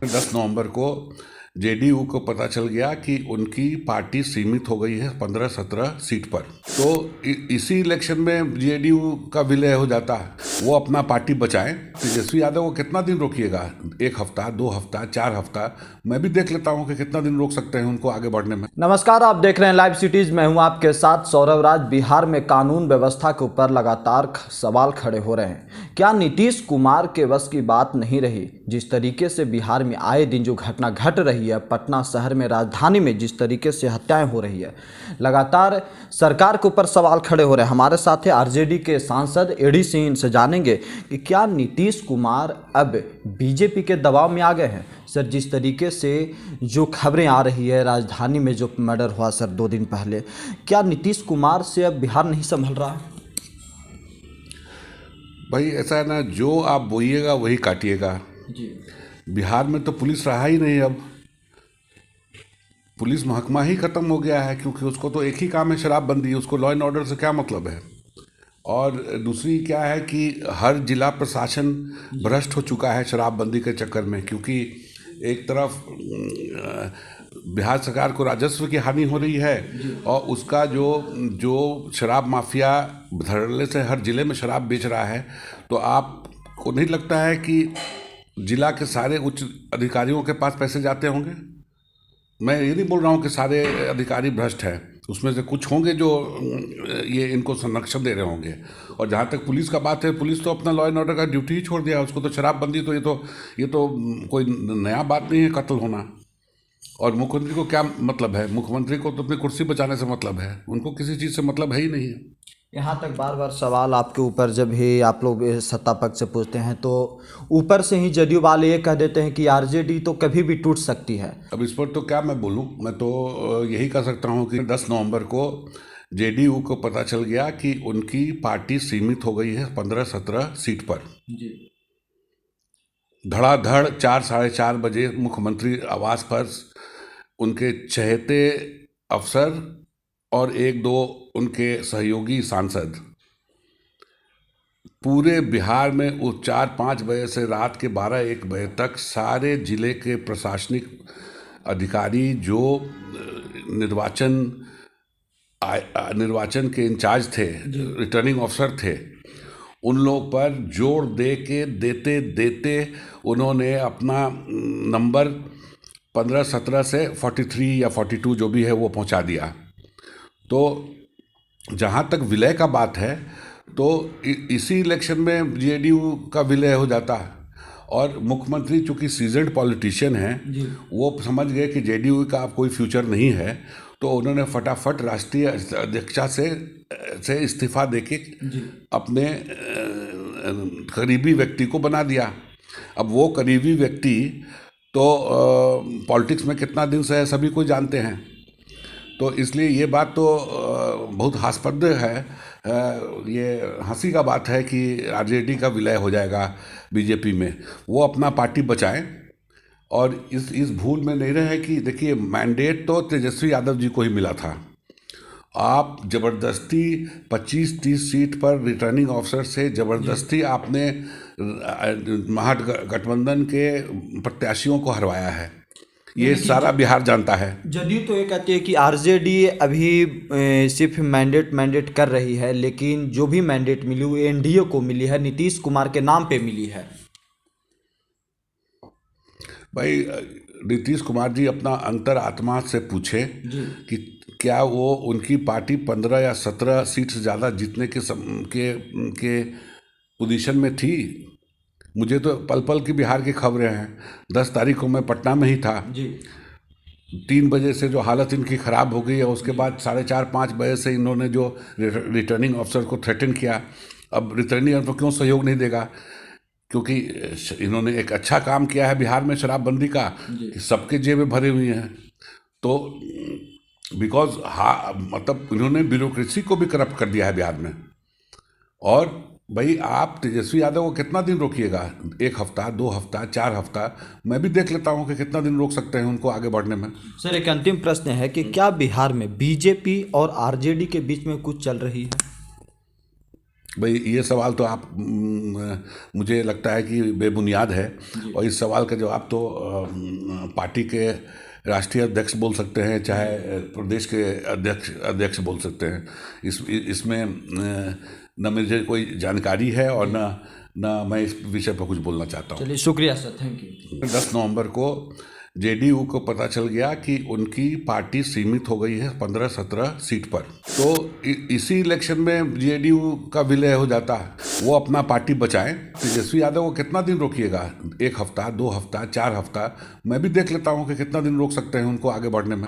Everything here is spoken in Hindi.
10 नवंबर को जेडीयू को पता चल गया कि उनकी पार्टी सीमित हो गई है 15-17 सीट पर। तो इसी इलेक्शन में जेडीयू का विलय हो जाता है, वो अपना पार्टी बचाएं। तेजस्वी यादव को कितना दिन रोकिएगा? 1 हफ्ता, 2 हफ्ता, 4 हफ्ता? मैं भी देख लेता हूं कि कितना दिन रोक सकते हैं उनको आगे बढ़ने में। नमस्कार, आप देख रहे हैं लाइव सिटीज। मैं हूं आपके साथ सौरभ राज। बिहार में कानून व्यवस्था के ऊपर लगातार सवाल खड़े हो रहे हैं। क्या नीतीश कुमार के बस की बात नहीं रही? जिस तरीके से बिहार में आए दिन जो घटना घट रही है, पटना शहर में, राजधानी में जिस तरीके से हत्याएं हो रही है, लगातार सरकार के ऊपर सवाल खड़े हो रहे हैं। हमारे साथ है आरजेडी के सांसद एडी सिंह। इनसे जानेंगे कि क्या नीतीश कुमार अब बीजेपी के दबाव में आ गए हैं। सर, जिस तरीके से जो खबरें आ रही है, राजधानी में जो मर्डर हुआ सर 2 दिन पहले, क्या नीतीश कुमार से अब बिहार नहीं संभल रहा? भाई ऐसा है ना, जो आप बोइएगा वही काटिएगा जी। बिहार में तो पुलिस रहा ही नहीं। अब पुलिस महकमा ही खत्म हो गया है, क्योंकि उसको तो एक ही काम है, शराबबंदी। उसको लॉ एंड ऑर्डर से क्या मतलब है? और दूसरी क्या है कि हर जिला प्रशासन भ्रष्ट हो चुका है शराबबंदी के चक्कर में, क्योंकि एक तरफ बिहार सरकार को राजस्व की हानि हो रही है, और उसका जो शराब माफिया धड़ल्ले से हर जिले में शराब बेच रहा है। तो आपको नहीं लगता है कि जिला के सारे उच्च अधिकारियों के पास पैसे जाते होंगे? मैं ये नहीं बोल रहा हूँ कि सारे अधिकारी भ्रष्ट हैं, उसमें से कुछ होंगे जो ये इनको संरक्षण दे रहे होंगे। और जहाँ तक पुलिस का बात है, पुलिस तो अपना लॉ एंड ऑर्डर का ड्यूटी ही छोड़ दिया। उसको तो शराबबंदी तो ये तो कोई नया बात नहीं है, कत्ल होना। और मुख्यमंत्री को क्या मतलब है? मुख्यमंत्री को तो अपनी कुर्सी बचाने से मतलब है, उनको किसी चीज़ से मतलब है ही नहीं है। यहाँ तक बार बार सवाल आपके ऊपर जब भी आप लोग सत्ता पक्ष से पूछते हैं, तो ऊपर से ही जदयू वाले ये कह देते हैं कि आरजेडी तो कभी भी टूट सकती है। अब इस पर तो क्या मैं बोलूँ? मैं तो यही कह सकता हूँ कि 10 नवंबर को जेडीयू को पता चल गया कि उनकी पार्टी सीमित हो गई है 15-17 सीट पर। जी। धड़ाधड़ 4-4:30 बजे मुख्यमंत्री आवास पर उनके चहेते अफसर और 1-2 उनके सहयोगी सांसद पूरे बिहार में उस 4-5 बजे से रात के 12-1 बजे तक सारे जिले के प्रशासनिक अधिकारी जो निर्वाचन के इंचार्ज थे, रिटर्निंग ऑफिसर थे, उन लोग पर जोर देते देते उन्होंने अपना नंबर 15-17 से 43 या 42 जो भी है वो पहुंचा दिया। तो जहां तक विलय का बात है, तो इसी इलेक्शन में जेडीयू का विलय हो जाता है। और मुख्यमंत्री चूंकि सीजन्ड पॉलिटिशियन हैं, वो समझ गए कि जेडीयू का अब कोई फ्यूचर नहीं है, तो उन्होंने फटाफट राष्ट्रीय अध्यक्षा से इस्तीफा देके अपने करीबी व्यक्ति को बना दिया। अब वो करीबी व्यक्ति तो पॉलिटिक्स में कितना दिन से है सभी को जानते हैं। तो इसलिए ये बात तो बहुत हास्यास्पद है। ये हंसी का बात है कि आरजेडी का विलय हो जाएगा बीजेपी में। वो अपना पार्टी बचाएं और इस भूल में नहीं रहे कि देखिए, मैंडेट तो तेजस्वी यादव जी को ही मिला था। आप जबरदस्ती 25-30 सीट पर रिटर्निंग ऑफिसर से जबरदस्ती आपने महागठबंधन के प्रत्याशियों को हरवाया है। ये सारा बिहार जानता है। जदयू तो ये कहती है कि आरजेडी अभी सिर्फ मैंडेट कर रही है, लेकिन जो भी मैंडेट मिली वो एनडीए को मिली है, नीतीश कुमार के नाम पे मिली है। भाई, नीतीश कुमार जी अपना अंतरात्मा से पूछे कि क्या वो उनकी पार्टी 15 या 17 सीट से ज़्यादा जीतने के पोजीशन में थी? मुझे तो पल पल की बिहार की खबरें हैं। 10 तारीख को मैं पटना में ही था। 3 बजे से जो हालत इनकी ख़राब हो गई है, उसके बाद 4:30-5 बजे से इन्होंने जो रिटर्निंग ऑफिसर को थ्रेटन किया। अब रिटर्निंग ऑफिसर क्यों सहयोग नहीं देगा? क्योंकि इन्होंने एक अच्छा काम किया है बिहार में शराबबंदी का, कि सबके जेबें भरे हुई हैं। तो बिकॉज मतलब इन्होंने ब्यूरोक्रेसी को भी करप्ट कर दिया है बिहार में। और भाई, आप तेजस्वी यादव को कितना दिन रोकिएगा? 1 हफ्ता, 2 हफ्ता, 4 हफ्ता? मैं भी देख लेता हूँ कि कितना दिन रोक सकते हैं उनको आगे बढ़ने में। सर, एक अंतिम प्रश्न है कि क्या बिहार में बीजेपी और आरजेडी के बीच में कुछ चल रही है? भाई ये सवाल तो आप मुझे लगता है कि बेबुनियाद है, और इस सवाल का जवाब तो पार्टी के राष्ट्रीय अध्यक्ष बोल सकते हैं, चाहे प्रदेश के अध्यक्ष बोल सकते हैं। इसमें न मुझे कोई जानकारी है और न मैं इस विषय पर कुछ बोलना चाहता हूँ। चलिए, शुक्रिया सर, थैंक यू। 10 नवंबर को जेडीयू को पता चल गया कि उनकी पार्टी सीमित हो गई है 15-17 सीट पर। तो इसी इलेक्शन में जेडीयू का विलय हो जाता है, वो अपना पार्टी बचाएं। तेजस्वी यादव को कितना दिन रोकिएगा? 1 हफ्ता, 2 हफ्ता, 4 हफ्ता? मैं भी देख लेता हूं कि कितना दिन रोक सकते हैं उनको आगे बढ़ने में।